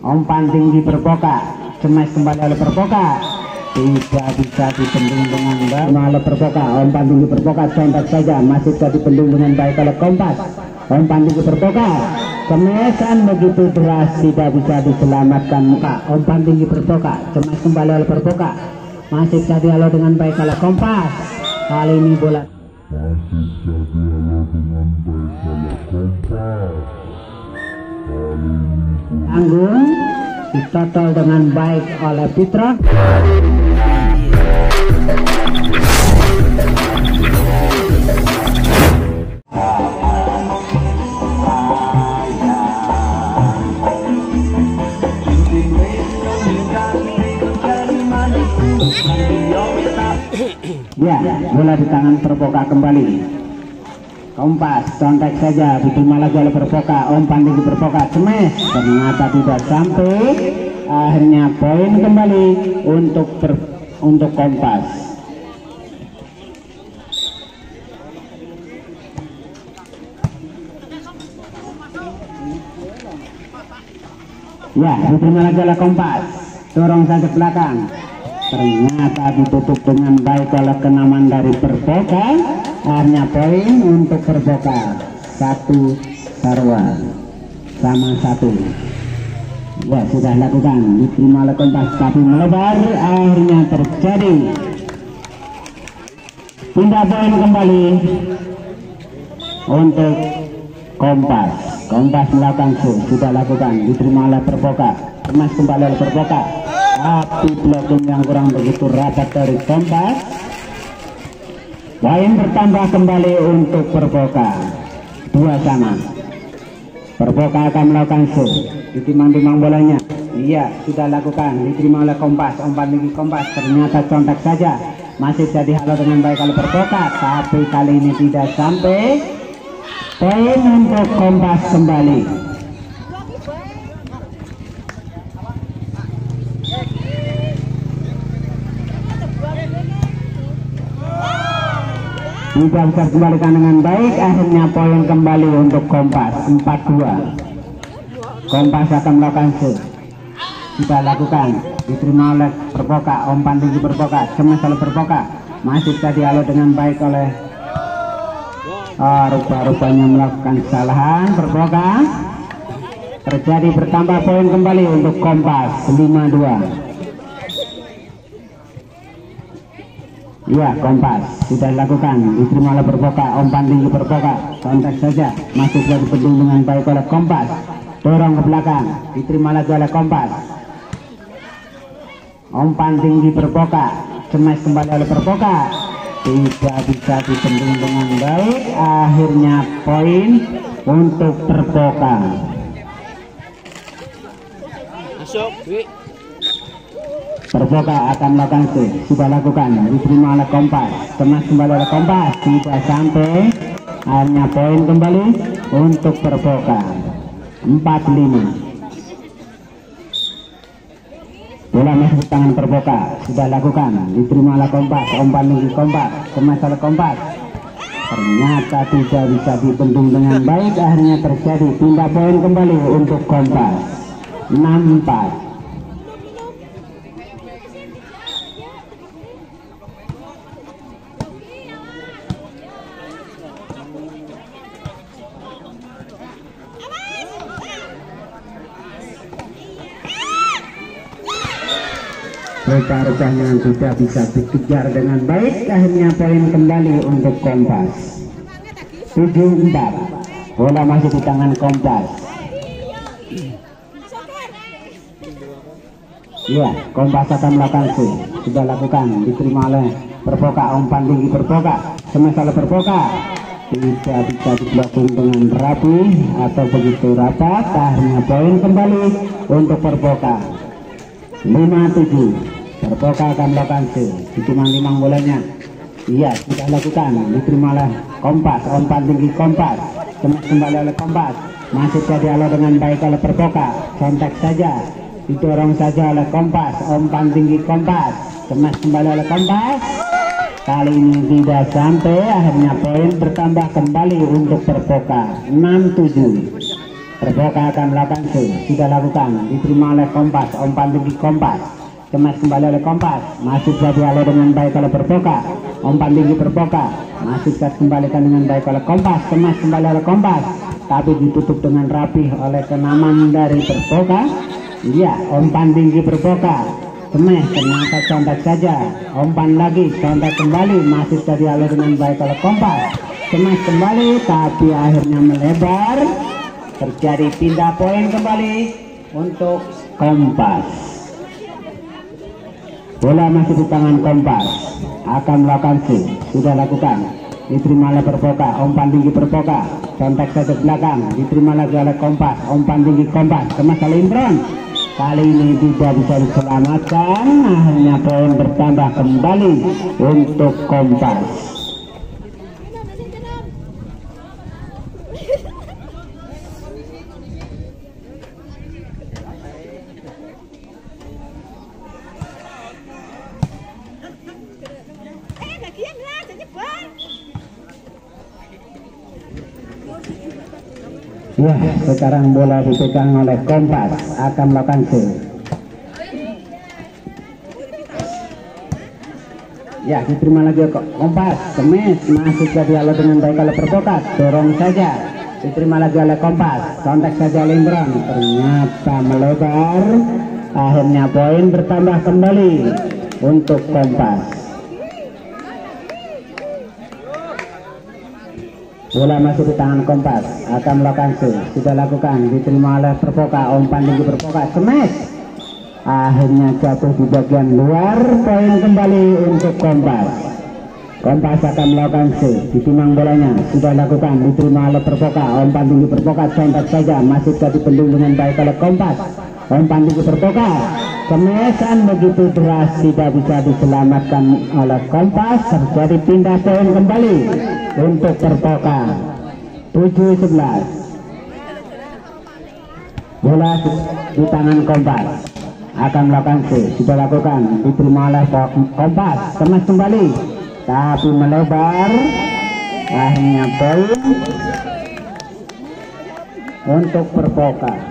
umpan tinggi Perpoka, cemas kembali oleh Perpoka, tidak bisa dibendung dengan baik oleh Perpoka. Umpan tinggi Perpoka, contak saja, masih bisa dibendung dengan baik oleh Kompas. Umpan tinggi Perpoka, cemesan begitu deras, tidak bisa diselamatkan. Umpan tinggi Perpoka, cemas kembali oleh Perpoka, masih bisa dialog dengan baik oleh Kompas. Kali ini bola masih bisa dialog dengan baik oleh Kompas. Tanggung ditotol dengan baik oleh Fitra. Ya, bola di tangan Perpoka kembali. Kompas, contek saja, diterima lagi oleh Perpoka. Umpan tinggi Perpoka, cemes, ternyata tidak sampai. Akhirnya poin kembali untuk Kompas. Ya, diterima lagi oleh Kompas. Dorong saja ke belakang. Ternyata ditutup dengan baik oleh kenaman dari Perpoka. Akhirnya poin untuk Perpoka. 1 Sarwa sama 1. Ya, sudah lakukan, diterima oleh Kompas, tapi melebar. Akhirnya terjadi pindah poin kembali untuk Kompas. Kompas melakukan sudah lakukan, diterima oleh Perpoka, emas kembali oleh Perpoka, tapi blocking yang kurang begitu rapat dari Kompas. Poin bertambah kembali untuk Perpoka, 2 sama. Perpoka akan melakukan ditimang-timang bolanya. Iya, sudah lakukan, diterima oleh Kompas. Umpan tinggi Kompas, ternyata contak saja, masih bisa dihalau dengan baik oleh Perpoka, tapi kali ini tidak sampai. Poin untuk Kompas kembali. Tidak bisa dikembalikan dengan baik. Akhirnya poin kembali untuk Kompas, 4-2. Kompas akan melakukan sudah lakukan, diterima oleh Perpoka. Umpan tinggi Perpoka, cemas oleh Perpoka, masih bisa dialog dengan baik oleh rupa-rupanya melakukan kesalahan Perpoka. Terjadi bertambah poin kembali untuk Kompas, 5-2. Ya, Kompas sudah lakukan, diterima oleh Perpoka. Umpan tinggi Perpoka, kontak saja, masih bisa dibendung dengan baik oleh Kompas. Dorong ke belakang, diterima lagi oleh Kompas. Umpan tinggi Perpoka, cemas kembali oleh Perpoka, tidak bisa dibendung dengan baik. Akhirnya poin untuk Perpoka. Masuk, Perpoka akan melakukan sudah lakukan, diterima oleh Kompas, cemas kembali oleh Kompas, tidak sampai. Akhirnya poin kembali untuk Perpoka, 4-5. Bola masih di tangan Perpoka, sudah lakukan, diterima oleh Kompas. Umpan tinggi Kompas, cemas oleh Kompas, ternyata tidak bisa dibendung dengan baik. Akhirnya terjadi pindah poin kembali untuk Kompas, 6-4. Rupa-rupanya tidak bisa dikejar dengan baik. Akhirnya poin kembali untuk Kompas, 7-4. Bola masih di tangan Kompas. Ya, Kompas akan melakukan sudah lakukan, diterima oleh Perpoka. Umpan tinggi Perpoka, cemas oleh Perpoka, tidak bisa diblokir dengan rapi atau begitu rapat. Akhirnya poin kembali untuk Perpoka, 5-7. Perpoka akan melakukan ditimang-timang bolanya. Iya, sudah lakukan, diterima oleh Kompas. Umpan tinggi Kompas, cemas kembali oleh Kompas, masih bisa dialog dengan baik oleh Perpoka. Contak saja, didorong saja oleh Kompas. Umpan tinggi Kompas, cemas kembali oleh Kompas, kali ini tidak sampai. Akhirnya poin bertambah kembali untuk Perpoka, 6-7. Perboka akan melakukan sudah lakukan, diterima oleh Kompas, umpan tinggi Kompas, kemas kembali oleh Kompas, masih jadi alih dengan baik oleh Perboka, umpan tinggi Perboka, masih kembalikan dengan baik oleh Kompas, kemas kembali oleh Kompas, tapi ditutup dengan rapih oleh kenaman dari Perboka. Iya, umpan tinggi Perboka, kemas ternyata contak saja, umpan lagi, contak kembali, masih jadi alih dengan baik oleh Kompas, kemas kembali, tapi akhirnya melebar. Terjadi pindah poin kembali untuk Kompas. Bola masih di tangan Kompas, akan melakukan sudah lakukan, diterima oleh Perboka, umpan tinggi Perboka, contek saja belakang, diterima lagi oleh Kompas, umpan tinggi Kompas, kemas oleh Imron, kali ini tidak bisa diselamatkan, akhirnya poin bertambah kembali untuk Kompas. Ya, sekarang bola dipegang oleh Kompas, akan melakukan ya, diterima lagi Kompas, kemes, masih jadi alih dengan baik oleh Perboka, dorong saja, diterima lagi oleh Kompas, kontak saja Limbron, ternyata melebar, akhirnya poin bertambah kembali untuk Kompas. Bola masih di tangan Kompas, akan melakukan sudah lakukan, diterima oleh Perboka, umpan tinggi Perboka, smash, akhirnya jatuh di bagian luar, poin kembali untuk Kompas. Kompas akan melakukan ditimang bolanya, sudah lakukan, diterima oleh Perboka, umpan tinggi Perboka, contak saja, masih jadi bendung dengan baik oleh Kompas, umpan tinggi Perboka, kemesan begitu deras, tidak bisa diselamatkan oleh Kompas, terjadi pindah poin kembali untuk Perboka. 7-11. Bola di tangan Kompas, akan melakukan sudah lakukan, diterima oleh Kompas, kemas kembali, tapi melebar, akhirnya poin untuk Perboka.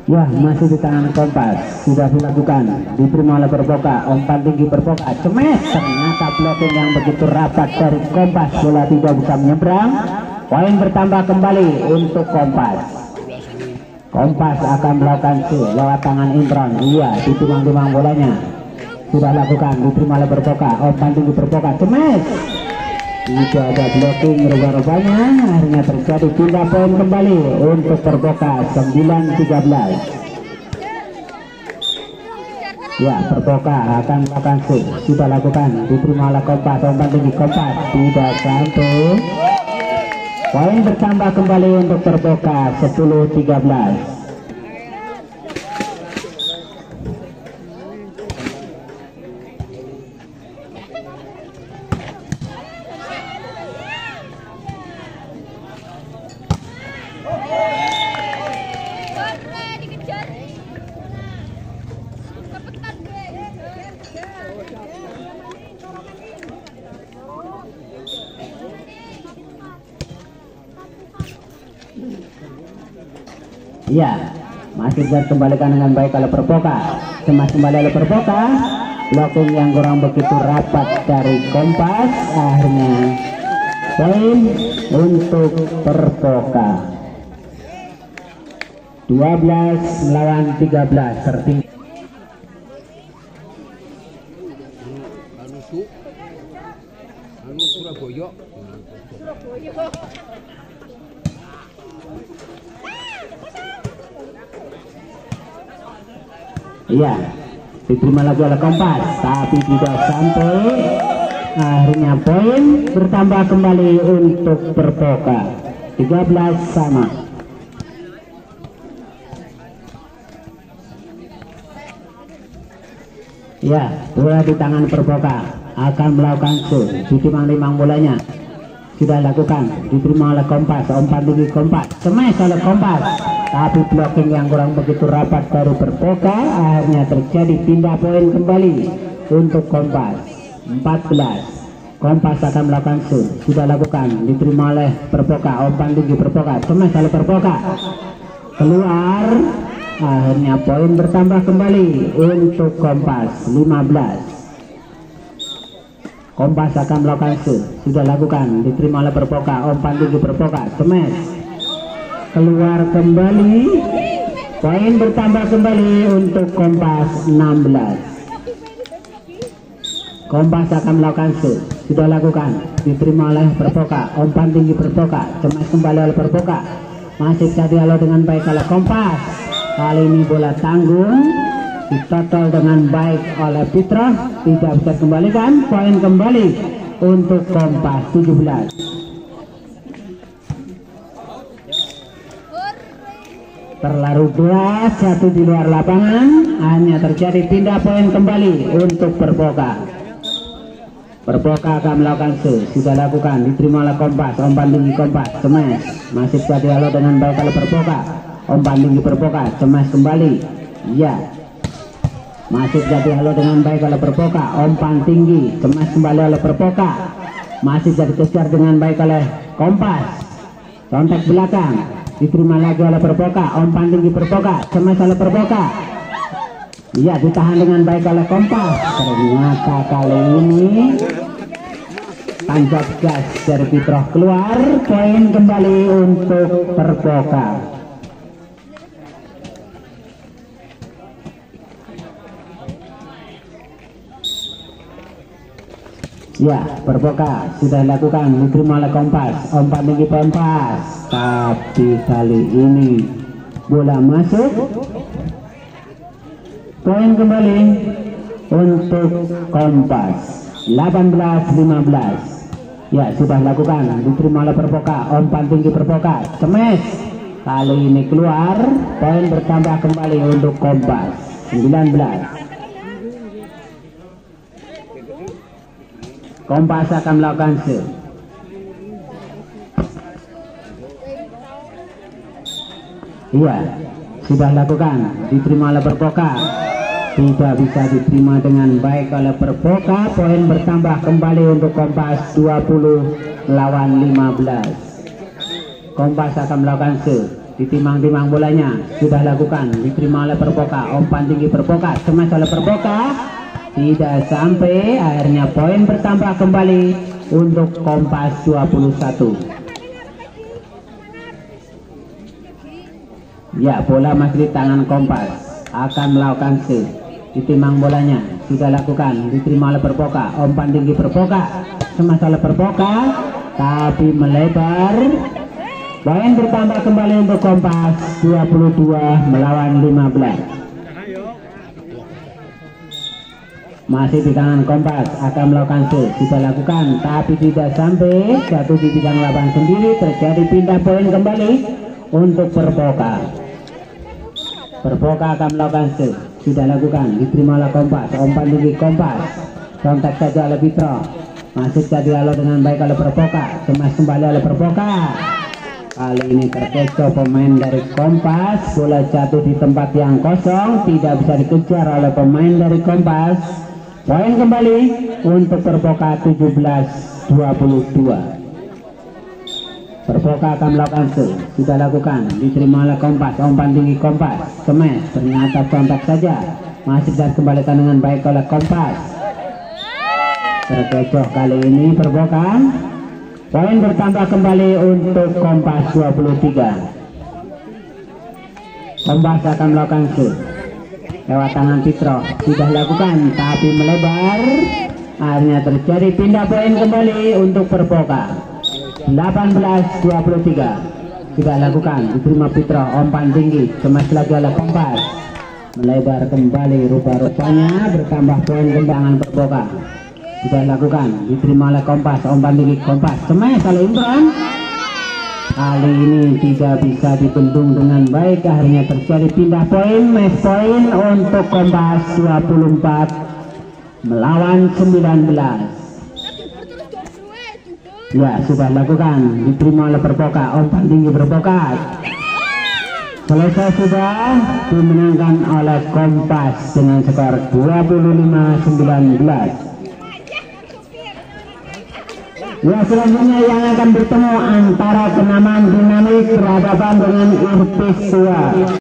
Ya, masih di tangan Kompas, sudah dilakukan, diterima oleh Perboka, umpan tinggi Perboka, cemes, ternyata blocking yang begitu rapat dari Kompas, bola tidak bisa menyeberang, poin bertambah kembali untuk Kompas. Kompas akan melakukan lewat tangan Imron, iya, ditimang-timang bolanya, sudah lakukan, diterima oleh Perboka, umpan tinggi Perboka, cemes, tidak ada blocking, rubah-rubahnya, akhirnya terjadi pindah poin kembali untuk Perboka. 9-13. Ya, Perboka akan melakukan sudah lakukan, diterima oleh Kompas, umpan tinggi Kompas, tidak sampai, poin bertambah kembali untuk Perboka. 10-13. Ya, masih bisa kembalikan dengan baik oleh Perboka, cemas kembali oleh Perboka, blocking yang kurang begitu rapat dari Kompas, akhirnya poin untuk Perboka. 12-13 tertinggi. Surabaya. Iya, diterima lagi oleh Kompas, tapi tidak sampai, akhirnya poin bertambah kembali untuk Perboka. 13 sama. Ya, bola di tangan Perboka akan melakukan shoot. Ditimang-timang bolanya sudah lakukan, diterima oleh Kompas, umpan tinggi Kompas, smash oleh Kompas, tapi blocking yang kurang begitu rapat dari Perboka, akhirnya terjadi pindah poin kembali untuk Kompas. 14. Kompas akan melakukan shoot, sudah lakukan, diterima oleh Perboka, umpan tinggi Perboka, smash oleh Perboka, keluar, akhirnya poin bertambah kembali untuk Kompas. 15. Kompas akan melakukan shoot, sudah lakukan, diterima oleh Perboka, umpan tinggi Perboka, smash, keluar kembali, poin bertambah kembali untuk Kompas. 16. Kompas akan melakukan shoot, sudah lakukan, diterima oleh Perboka, umpan tinggi Perboka, smash kembali oleh Perboka, masih jadi halo dengan baik oleh Kompas, kali ini bola tanggung, ditotol dengan baik oleh Fitra, tidak bisa kembalikan, poin kembali untuk Kompas. 17. Terlalu deras, satu di luar lapangan, hanya terjadi pindah poin kembali untuk Perboka. Perboka akan melakukan shoot, sudah lakukan, diterima oleh Kompas, umpan tinggi Kompas, smash, masih bisa halo dengan baik oleh Perboka, umpan tinggi Perboka, smash kembali, ya. Masih jadi halo dengan baik oleh Perboka, umpan tinggi, smash kembali oleh Perboka, masih jadi kejar dengan baik oleh Kompas, contek belakang, diterima lagi oleh Perboka, umpan tinggi Perboka, smash oleh Perboka, iya, ditahan dengan baik oleh Kompas. Ternyata kali ini tancap gas dari Fitroh keluar, poin kembali untuk Perboka. Ya, Perboka sudah lakukan, diterima oleh Kompas, umpan tinggi Kompas, tapi kali ini bola masuk, poin kembali untuk Kompas. 18-15. Ya, sudah lakukan, diterima oleh Perboka, umpan tinggi Perboka, smash, kali ini keluar, poin bertambah kembali untuk Kompas. 19. Kompas akan melakukan shoot. Iya, sudah lakukan, diterima oleh Perboka, tidak bisa diterima dengan baik oleh Perboka, poin bertambah kembali untuk Kompas. 20-15. Kompas akan melakukan shoot, ditimang-timang bolanya, sudah lakukan, diterima oleh Perboka, umpan tinggi Perboka, smash oleh Perboka, tidak sampai, akhirnya poin bertambah kembali untuk Kompas. 21. Ya, bola masih di tangan Kompas, akan melakukan shoot, ditimang bolanya, sudah lakukan, diterima oleh Perboka, umpan tinggi Perboka, smash oleh Perboka, tapi melebar, poin bertambah kembali untuk Kompas. 22-15. Masih di tangan Kompas, akan melakukan shoot, sudah lakukan, tapi tidak sampai, jatuh di bidang lapangan sendiri, terjadi pindah poin kembali untuk Perboka. Perboka akan melakukan shoot, sudah lakukan, diterima oleh Kompas, umpan tinggi Kompas, kontak saja oleh Fitra, masih jadi halo dengan baik oleh Perboka, smash kembali oleh Perboka, kali ini terkecoh pemain dari Kompas, bola jatuh di tempat yang kosong, tidak bisa dikejar oleh pemain dari Kompas. Poin kembali untuk Perboka. 17-22. Perboka akan melakukan shoot, sudah lakukan, diterima oleh Kompas, umpan tinggi Kompas, smash, ternyata kontak saja, masih bisa kembalikan dengan baik oleh Kompas. Terkecoh kali ini Perboka, poin bertambah kembali untuk Kompas. 23. Kompas akan melakukan shoot, lewat tangan Fitra, sudah lakukan, tapi melebar, akhirnya terjadi pindah poin kembali untuk Perboka. 18-23. Sudah lakukan, diterima Fitra, umpan tinggi, smash lagi oleh Kompas, melebar kembali, rupa-rupanya bertambah poin kembangan Perboka. Sudah lakukan, diterima oleh Kompas, umpan tinggi Kompas, smash oleh Imran, kali ini tidak bisa dibendung dengan baik, akhirnya terjadi pindah poin, match poin untuk Kompas. melawan 19. Ya, sudah lakukan, diterima oleh Perpoka, umpan tinggi Perpoka. Selesai sudah, dimenangkan oleh Kompas dengan skor 25-19. Ya, selanjutnya yang akan bertemu antara Kenaman Dinamik berhadapan dengan Irtis Tua.